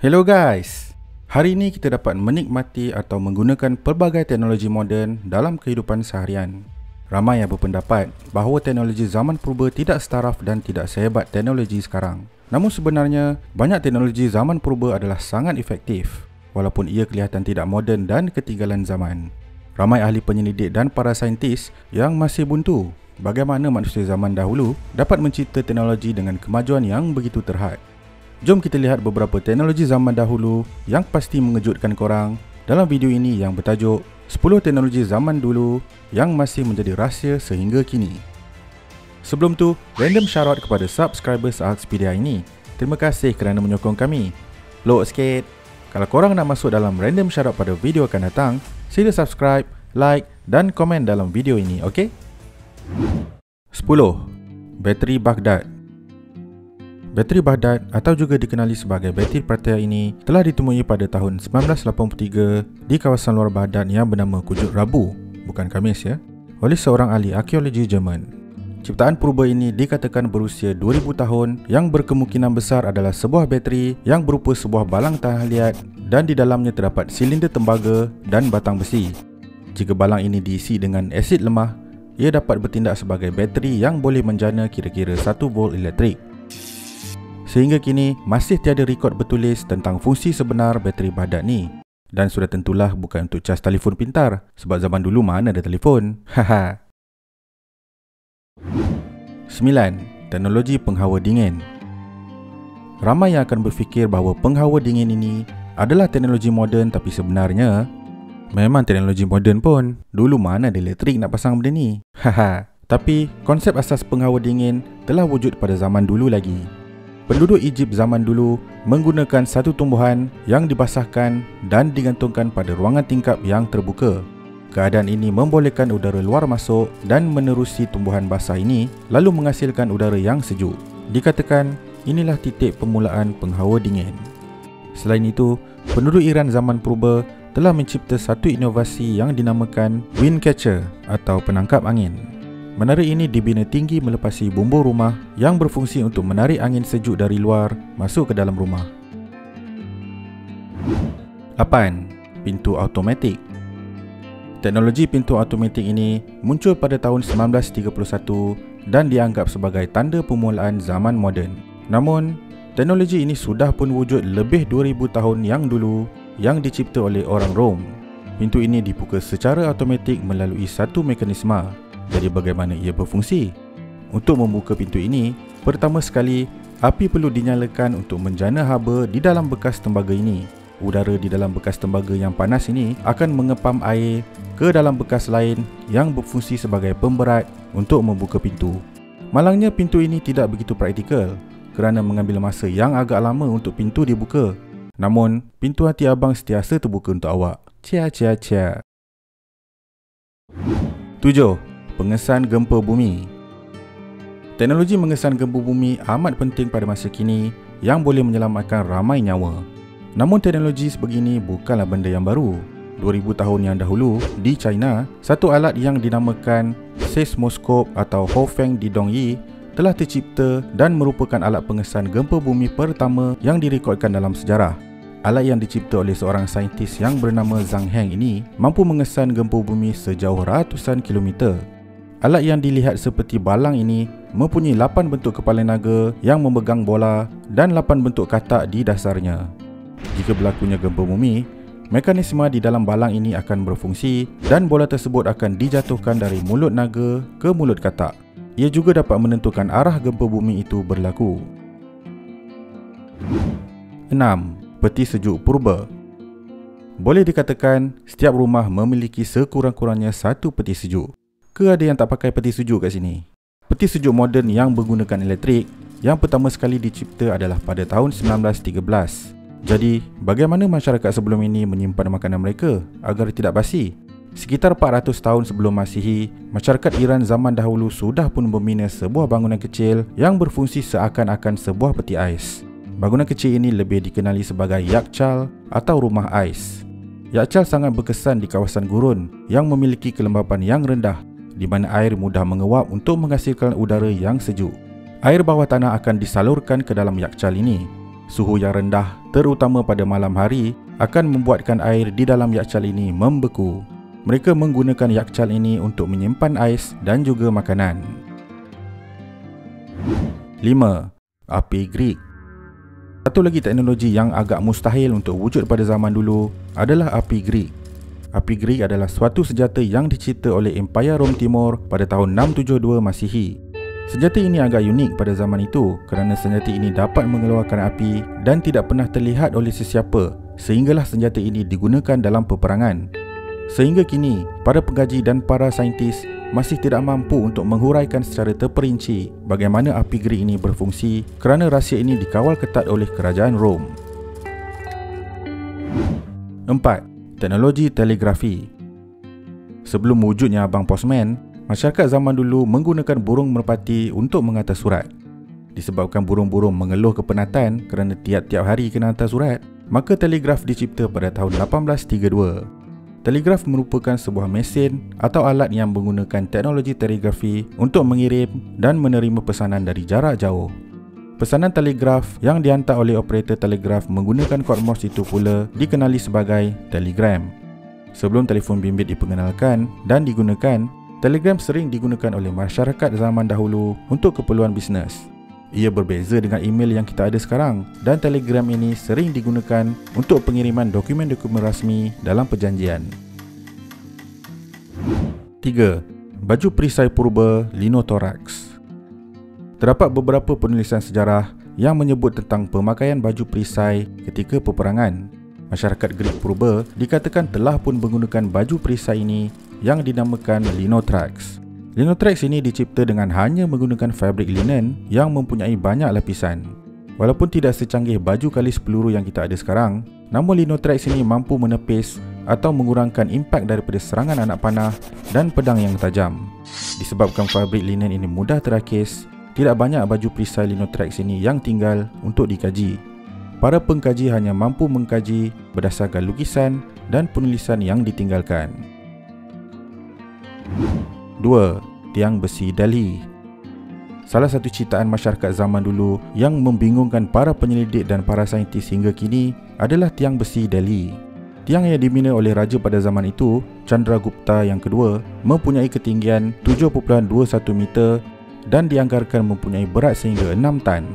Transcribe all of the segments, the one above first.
Hello guys, hari ini kita dapat menikmati atau menggunakan pelbagai teknologi moden dalam kehidupan seharian. Ramai yang berpendapat bahawa teknologi zaman purba tidak setaraf dan tidak sehebat teknologi sekarang. Namun sebenarnya, banyak teknologi zaman purba adalah sangat efektif, walaupun ia kelihatan tidak moden dan ketinggalan zaman. Ramai ahli penyelidik dan para saintis yang masih buntu bagaimana manusia zaman dahulu dapat mencipta teknologi dengan kemajuan yang begitu terhad. Jom kita lihat beberapa teknologi zaman dahulu yang pasti mengejutkan korang dalam video ini yang bertajuk 10 teknologi zaman dulu yang masih menjadi rahsia sehingga kini. Sebelum tu, random shoutout kepada subscribers Artspedia ini. Terima kasih kerana menyokong kami. Load sikit. Kalau korang nak masuk dalam random shoutout pada video akan datang, sila subscribe, like dan komen dalam video ini, ok? 10. Bateri Baghdad. Bateri Baghdad atau juga dikenali sebagai bateri Pratia ini telah ditemui pada tahun 1983 di kawasan luar Baghdad yang bernama Kujur Rabu, bukan Kamis ya, oleh seorang ahli arkeologi Jerman. Ciptaan purba ini dikatakan berusia 2000 tahun yang berkemungkinan besar adalah sebuah bateri yang berupa sebuah balang tahan liat dan di dalamnya terdapat silinder tembaga dan batang besi. Jika balang ini diisi dengan asid lemah, ia dapat bertindak sebagai bateri yang boleh menjana kira-kira 1 volt elektrik. Sehingga kini masih tiada rekod bertulis tentang fungsi sebenar bateri Baghdad ni. Dan sudah tentulah bukan untuk cas telefon pintar, sebab zaman dulu mana ada telefon. Haha. 9. Teknologi penghawa dingin. Ramai yang akan berfikir bahawa penghawa dingin ini adalah teknologi moden, tapi sebenarnya memang teknologi moden pun. Dulu mana ada elektrik nak pasang benda ni. Haha. Tapi konsep asas penghawa dingin telah wujud pada zaman dulu lagi. Penduduk Egypt zaman dulu menggunakan satu tumbuhan yang dibasahkan dan digantungkan pada ruangan tingkap yang terbuka. Keadaan ini membolehkan udara luar masuk dan menerusi tumbuhan basah ini lalu menghasilkan udara yang sejuk. Dikatakan inilah titik permulaan penghawa dingin. Selain itu, penduduk Iran zaman purba telah mencipta satu inovasi yang dinamakan wind catcher atau penangkap angin. Menara ini dibina tinggi melepasi bumbung rumah yang berfungsi untuk menarik angin sejuk dari luar masuk ke dalam rumah. 8. Pintu automatik. Teknologi pintu automatik ini muncul pada tahun 1931 dan dianggap sebagai tanda permulaan zaman moden. Namun, teknologi ini sudah pun wujud lebih 2000 tahun yang dulu yang dicipta oleh orang Rom. Pintu ini dibuka secara automatik melalui satu mekanisme. Jadi bagaimana ia berfungsi? Untuk membuka pintu ini, pertama sekali, api perlu dinyalakan untuk menjana haba di dalam bekas tembaga ini. Udara di dalam bekas tembaga yang panas ini akan mengepam air ke dalam bekas lain yang berfungsi sebagai pemberat untuk membuka pintu. Malangnya pintu ini tidak begitu praktikal kerana mengambil masa yang agak lama untuk pintu dibuka. Namun, pintu hati abang sentiasa terbuka untuk awak. Cia cia cia. 7. Pengesan gempa bumi. Teknologi mengesan gempa bumi amat penting pada masa kini yang boleh menyelamatkan ramai nyawa. Namun teknologi sebegini bukanlah benda yang baru. 2000 tahun yang dahulu, di China, satu alat yang dinamakan seismoskop atau Hofeng Didongyi telah tercipta dan merupakan alat pengesan gempa bumi pertama yang direkodkan dalam sejarah. Alat yang dicipta oleh seorang saintis yang bernama Zhang Heng ini mampu mengesan gempa bumi sejauh ratusan kilometer. Alat yang dilihat seperti balang ini mempunyai 8 bentuk kepala naga yang memegang bola dan 8 bentuk katak di dasarnya. Jika berlakunya gempa bumi, mekanisme di dalam balang ini akan berfungsi dan bola tersebut akan dijatuhkan dari mulut naga ke mulut katak. Ia juga dapat menentukan arah gempa bumi itu berlaku. 6. Peti sejuk purba. Boleh dikatakan setiap rumah memiliki sekurang-kurangnya satu peti sejuk. Ke ada yang tak pakai peti sejuk kat sini? Peti sejuk moden yang menggunakan elektrik yang pertama sekali dicipta adalah pada tahun 1913. Jadi, bagaimana masyarakat sebelum ini menyimpan makanan mereka agar tidak basi? Sekitar 400 tahun sebelum Masihi, masyarakat Iran zaman dahulu sudah pun membina sebuah bangunan kecil yang berfungsi seakan-akan sebuah peti ais. Bangunan kecil ini lebih dikenali sebagai yakchal atau rumah ais. Yakchal sangat berkesan di kawasan gurun yang memiliki kelembapan yang rendah, di mana air mudah menguap untuk menghasilkan udara yang sejuk. Air bawah tanah akan disalurkan ke dalam yakchal ini. Suhu yang rendah, terutama pada malam hari, akan membuatkan air di dalam yakcal ini membeku. Mereka menggunakan yakcal ini untuk menyimpan ais dan juga makanan. 5. Api Greek. Satu lagi teknologi yang agak mustahil untuk wujud pada zaman dulu adalah api Greek. Api Greek adalah suatu senjata yang dicipta oleh Empayar Rom Timur pada tahun 672 Masihi. Senjata ini agak unik pada zaman itu kerana senjata ini dapat mengeluarkan api dan tidak pernah terlihat oleh sesiapa, sehinggalah senjata ini digunakan dalam peperangan. Sehingga kini, para pengkaji dan para saintis masih tidak mampu untuk menghuraikan secara terperinci bagaimana api Greek ini berfungsi kerana rahsia ini dikawal ketat oleh kerajaan Rom. 4. Teknologi telegrafi. Sebelum wujudnya Abang Postman, masyarakat zaman dulu menggunakan burung merpati untuk menghantar surat. Disebabkan burung-burung mengeluh kepenatan kerana tiap-tiap hari kena hantar surat, maka telegraf dicipta pada tahun 1832. Telegraf merupakan sebuah mesin atau alat yang menggunakan teknologi telegrafi untuk mengirim dan menerima pesanan dari jarak jauh. Pesanan telegraf yang dihantar oleh operator telegraf menggunakan kod Morse itu pula dikenali sebagai telegram. Sebelum telefon bimbit diperkenalkan dan digunakan, telegram sering digunakan oleh masyarakat zaman dahulu untuk keperluan bisnes. Ia berbeza dengan email yang kita ada sekarang dan telegram ini sering digunakan untuk pengiriman dokumen-dokumen rasmi dalam perjanjian. 3. Baju perisai purba Linothorax. Terdapat beberapa penulisan sejarah yang menyebut tentang pemakaian baju perisai ketika peperangan. Masyarakat Greek purba dikatakan telah pun menggunakan baju perisai ini yang dinamakan Linothorax. Linothorax ini dicipta dengan hanya menggunakan fabrik linen yang mempunyai banyak lapisan. Walaupun tidak secanggih baju kalis peluru yang kita ada sekarang, namun Linothorax ini mampu menepis atau mengurangkan impak daripada serangan anak panah dan pedang yang tajam. Disebabkan fabrik linen ini mudah terakis, tidak banyak baju perisai Linothorax ini yang tinggal untuk dikaji. Para pengkaji hanya mampu mengkaji berdasarkan lukisan dan penulisan yang ditinggalkan. 2. Tiang besi Delhi. Salah satu ciptaan masyarakat zaman dulu yang membingungkan para penyelidik dan para saintis hingga kini adalah tiang besi Delhi. Tiang yang dibina oleh raja pada zaman itu, Chandragupta yang kedua, mempunyai ketinggian 7.21 meter dan dianggarkan mempunyai berat sehingga 6 tan.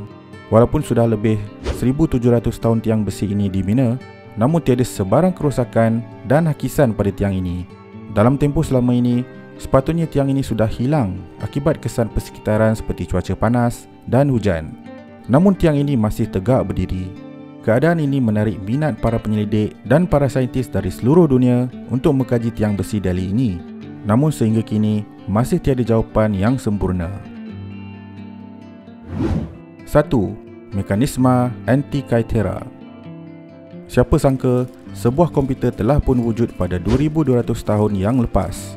Walaupun sudah lebih 1700 tahun tiang besi ini dibina, namun tiada sebarang kerosakan dan hakisan pada tiang ini. Dalam tempoh selama ini, sepatutnya tiang ini sudah hilang akibat kesan persekitaran seperti cuaca panas dan hujan. Namun tiang ini masih tegak berdiri. Keadaan ini menarik minat para penyelidik dan para saintis dari seluruh dunia untuk mengkaji tiang besi Delhi ini. Namun sehingga kini masih tiada jawapan yang sempurna. 1. Mekanisme Antikythera. Siapa sangka sebuah komputer telah pun wujud pada 2200 tahun yang lepas.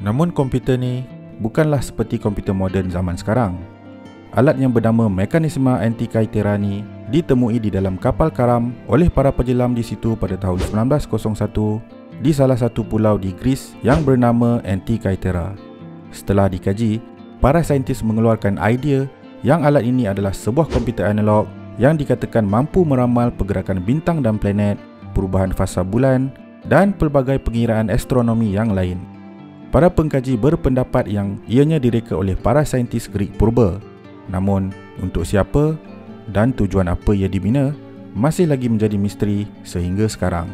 Namun komputer ni bukanlah seperti komputer moden zaman sekarang. Alat yang bernama mekanisme Antikythera ni ditemui di dalam kapal karam oleh para penyelam di situ pada tahun 1901 di salah satu pulau di Greece yang bernama Antikythera. Setelah dikaji, para saintis mengeluarkan idea yang alat ini adalah sebuah komputer analog yang dikatakan mampu meramal pergerakan bintang dan planet, perubahan fasa bulan dan pelbagai pengiraan astronomi yang lain. Para pengkaji berpendapat yang ianya direka oleh para saintis Greek purba. Namun, untuk siapa dan tujuan apa ia dibina masih lagi menjadi misteri sehingga sekarang.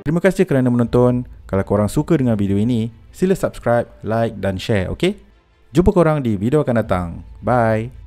Terima kasih kerana menonton. Kalau korang suka dengan video ini, sila subscribe, like dan share, okey? Jumpa korang di video akan datang. Bye!